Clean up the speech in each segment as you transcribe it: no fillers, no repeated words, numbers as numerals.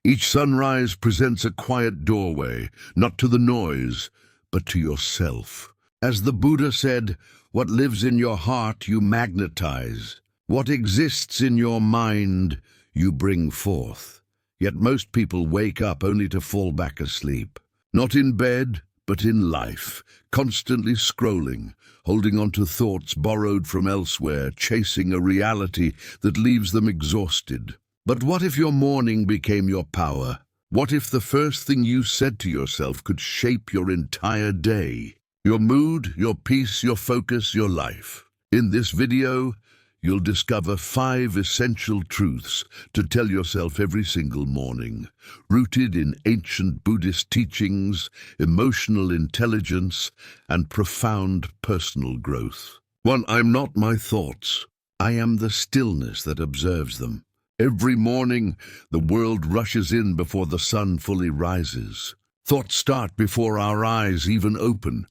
Each sunrise presents a quiet doorway, not to the noise, but to yourself. As the Buddha said, what lives in your heart you magnetize. What exists in your mind you bring forth. Yet most people wake up only to fall back asleep. Not in bed, but in life, constantly scrolling, holding on to thoughts borrowed from elsewhere, chasing a reality that leaves them exhausted. But what if your morning became your power? What if the first thing you said to yourself could shape your entire day? Your mood, your peace, your focus, your life. In this video, you'll discover 5 essential truths to tell yourself every single morning, rooted in ancient Buddhist teachings, emotional intelligence, and profound personal growth. 1. I'm not my thoughts. I am the stillness that observes them. Every morning, the world rushes in before the sun fully rises. Thoughts start before our eyes even open.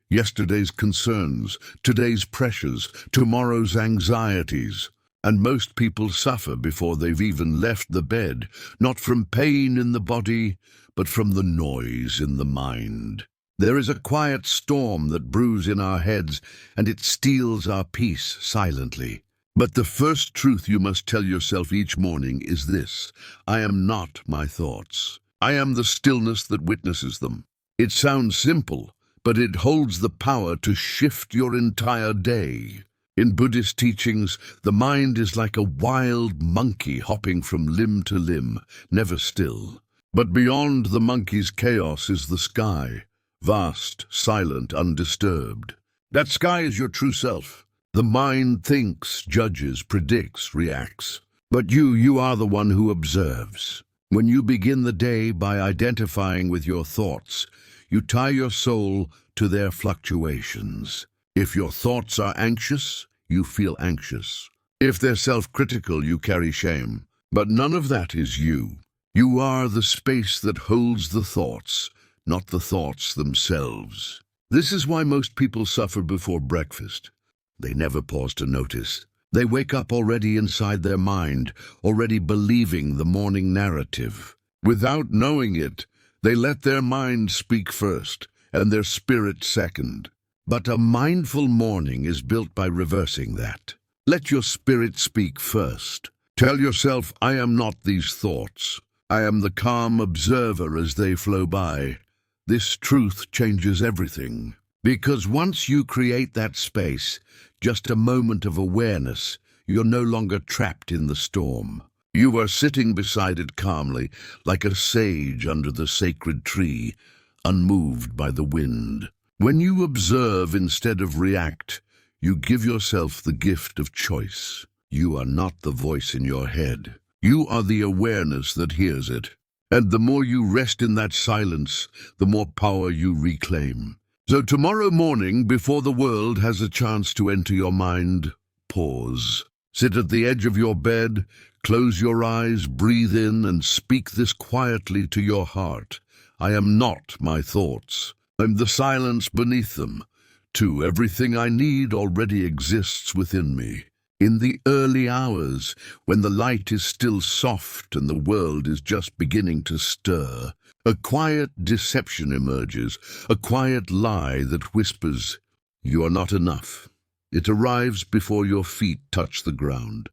Yesterday's concerns, today's pressures, tomorrow's anxieties. And most people suffer before they've even left the bed, not from pain in the body, but from the noise in the mind. There is a quiet storm that brews in our heads, and it steals our peace silently. But the first truth you must tell yourself each morning is this: I am not my thoughts. I am the stillness that witnesses them. It sounds simple, but it holds the power to shift your entire day. In Buddhist teachings, the mind is like a wild monkey hopping from limb to limb, never still. But beyond the monkey's chaos is the sky, vast, silent, undisturbed. That sky is your true self. The mind thinks, judges, predicts, reacts. But you are the one who observes. When you begin the day by identifying with your thoughts, you tie your soul to their fluctuations. If your thoughts are anxious, you feel anxious. If they're self-critical, you carry shame. But none of that is you. You are the space that holds the thoughts, not the thoughts themselves. This is why most people suffer before breakfast. They never pause to notice. They wake up already inside their mind, already believing the morning narrative. Without knowing it, they let their mind speak first, and their spirit second. But a mindful morning is built by reversing that. Let your spirit speak first. Tell yourself, I am not these thoughts. I am the calm observer as they flow by. This truth changes everything. Because once you create that space, just a moment of awareness, you're no longer trapped in the storm. You are sitting beside it calmly, like a sage under the sacred tree, unmoved by the wind. When you observe instead of react, you give yourself the gift of choice. You are not the voice in your head. You are the awareness that hears it. And the more you rest in that silence, the more power you reclaim. So tomorrow morning, before the world has a chance to enter your mind, pause. Sit at the edge of your bed, close your eyes, breathe in, and speak this quietly to your heart. I am not my thoughts. I'm the silence beneath them. 2. Everything I need already exists within me. In the early hours, when the light is still soft and the world is just beginning to stir, a quiet deception emerges, a quiet lie that whispers, you are not enough. It arrives before your feet touch the ground.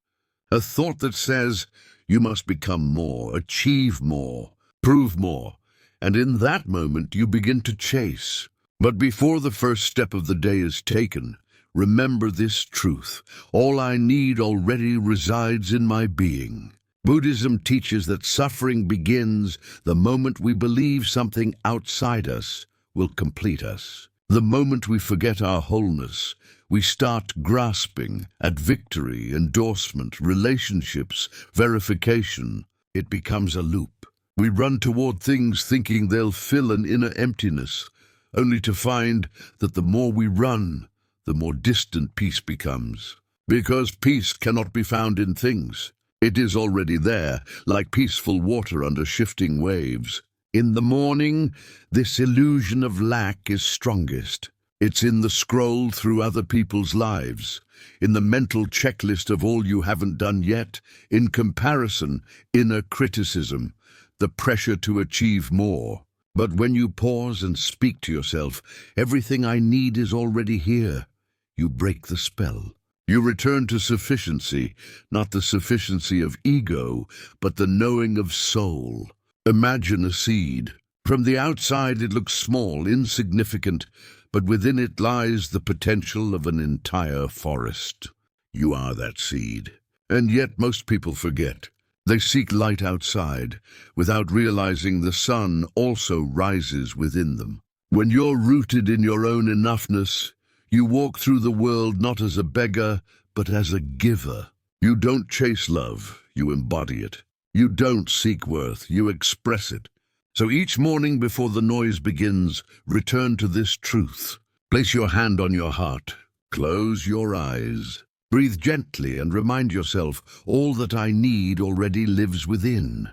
A thought that says, you must become more, achieve more, prove more. And in that moment you begin to chase. But before the first step of the day is taken, remember this truth: all I need already resides in my being. Buddhism teaches that suffering begins the moment we believe something outside us will complete us. The moment we forget our wholeness, we start grasping at victory, endorsement, relationships, verification. It becomes a loop. We run toward things thinking they'll fill an inner emptiness, only to find that the more we run, the more distant peace becomes. Because peace cannot be found in things. It is already there, like peaceful water under shifting waves. In the morning, this illusion of lack is strongest. It's in the scroll through other people's lives, in the mental checklist of all you haven't done yet, in comparison, inner criticism. the pressure to achieve more. But when you pause and speak to yourself, everything I need is already here, you break the spell. You return to sufficiency, not the sufficiency of ego, but the knowing of soul. Imagine a seed. From the outside it looks small, insignificant, but within it lies the potential of an entire forest. You are that seed. And yet most people forget. They seek light outside, without realizing the sun also rises within them. When you're rooted in your own enoughness, you walk through the world not as a beggar, but as a giver. You don't chase love, you embody it. You don't seek worth, you express it. So each morning before the noise begins, return to this truth. Place your hand on your heart. Close your eyes. Breathe gently and remind yourself, all that I need already lives within.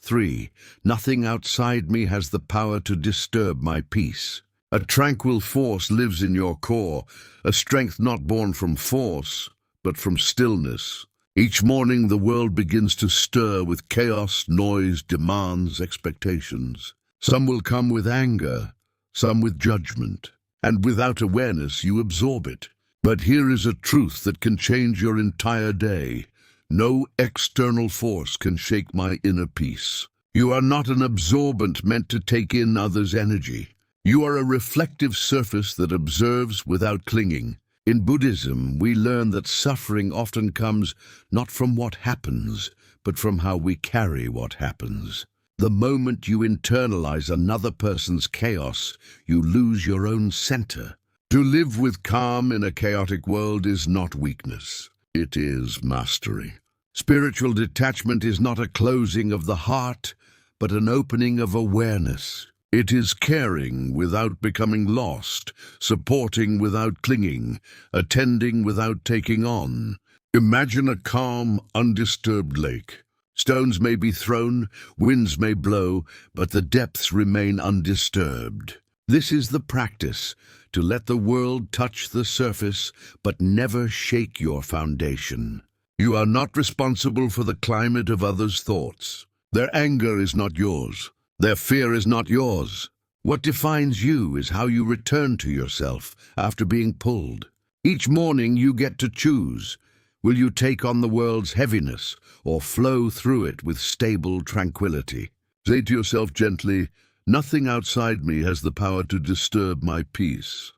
3. Nothing outside me has the power to disturb my peace. A tranquil force lives in your core, a strength not born from force, but from stillness. Each morning the world begins to stir with chaos, noise, demands, expectations. Some will come with anger, some with judgment, and without awareness you absorb it. But here is a truth that can change your entire day. No external force can shake my inner peace. You are not an absorbent meant to take in others' energy. You are a reflective surface that observes without clinging. In Buddhism, we learn that suffering often comes not from what happens, but from how we carry what happens. The moment you internalize another person's chaos, you lose your own center. To live with calm in a chaotic world is not weakness. It is mastery. Spiritual detachment is not a closing of the heart, but an opening of awareness. It is caring without becoming lost, supporting without clinging, attending without taking on. Imagine a calm, undisturbed lake. Stones may be thrown, winds may blow, but the depths remain undisturbed. This is the practice, to let the world touch the surface, but never shake your foundation. You are not responsible for the climate of others' thoughts. Their anger is not yours. Their fear is not yours. What defines you is how you return to yourself after being pulled. Each morning you get to choose. Will you take on the world's heaviness or flow through it with stable tranquility? Say to yourself gently, nothing outside me has the power to disturb my peace.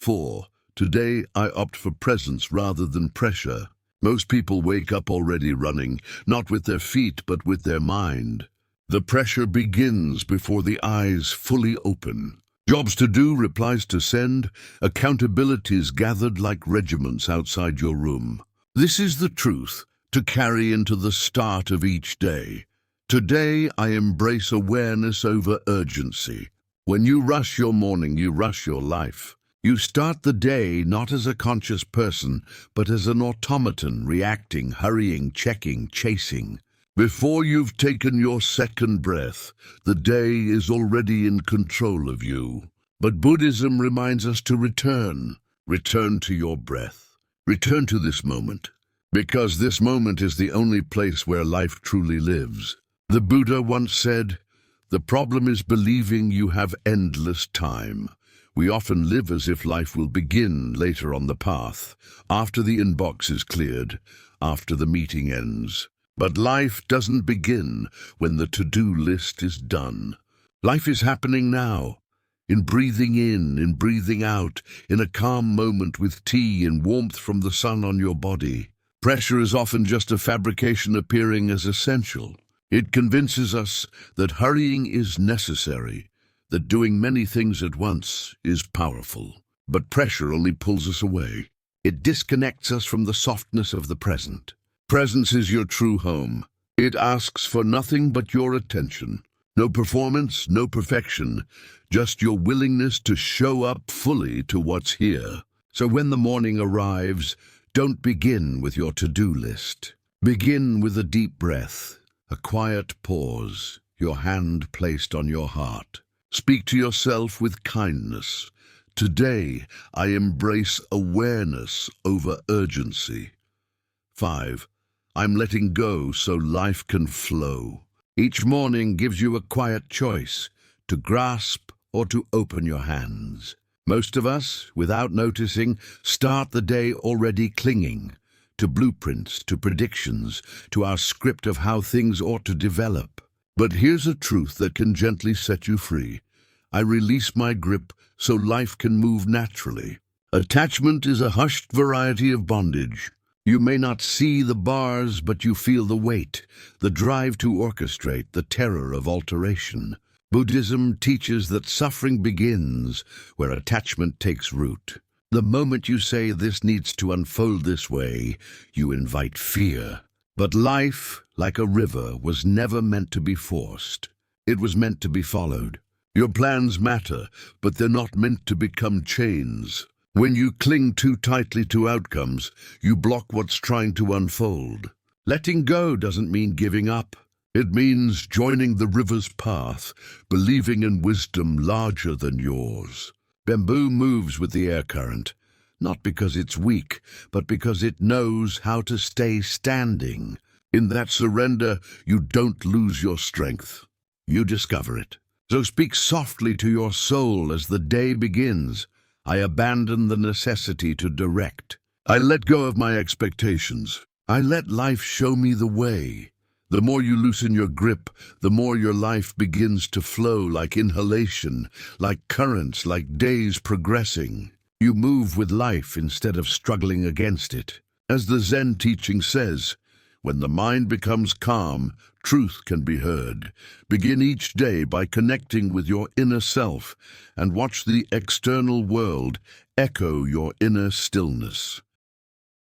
4. Today I opt for presence rather than pressure. Most people wake up already running, not with their feet but with their mind. The pressure begins before the eyes fully open. Jobs to do, replies to send, accountabilities gathered like regiments outside your room. This is the truth to carry into the start of each day. Today I embrace awareness over urgency. When you rush your morning, you rush your life. You start the day not as a conscious person, but as an automaton, reacting, hurrying, checking, chasing. Before you've taken your second breath, the day is already in control of you. But Buddhism reminds us to return to your breath. Return to this moment, because this moment is the only place where life truly lives. The Buddha once said, "The problem is believing you have endless time." We often live as if life will begin later on the path, after the inbox is cleared, after the meeting ends. But life doesn't begin when the to-do list is done. Life is happening now, in breathing in, in breathing out, in a calm moment with tea and warmth from the sun on your body. Pressure is often just a fabrication appearing as essential. It convinces us that hurrying is necessary, that doing many things at once is powerful. But pressure only pulls us away. It disconnects us from the softness of the present. Presence is your true home. It asks for nothing but your attention. No performance, no perfection, just your willingness to show up fully to what's here. So when the morning arrives, don't begin with your to-do list. Begin with a deep breath, a quiet pause, your hand placed on your heart. Speak to yourself with kindness. Today, I embrace awareness over urgency. 5. I'm letting go so life can flow. Each morning gives you a quiet choice to grasp or to open your hands. Most of us, without noticing, start the day already clinging to blueprints, to predictions, to our script of how things ought to develop. But here's a truth that can gently set you free. I release my grip so life can move naturally. Attachment is a hushed variety of bondage. You may not see the bars, but you feel the weight, the drive to orchestrate, the terror of alteration. Buddhism teaches that suffering begins where attachment takes root. The moment you say this needs to unfold this way, you invite fear. But life, like a river, was never meant to be forced. It was meant to be followed. Your plans matter, but they're not meant to become chains. When you cling too tightly to outcomes, you block what's trying to unfold. Letting go doesn't mean giving up. It means joining the river's path, believing in wisdom larger than yours. Bamboo moves with the air current, not because it's weak, but because it knows how to stay standing. In that surrender, you don't lose your strength. You discover it. So speak softly to your soul as the day begins. I abandon the necessity to direct. I let go of my expectations. I let life show me the way. The more you loosen your grip, the more your life begins to flow like inhalation, like currents, like days progressing. You move with life instead of struggling against it. As the Zen teaching says, when the mind becomes calm, truth can be heard. Begin each day by connecting with your inner self and watch the external world echo your inner stillness.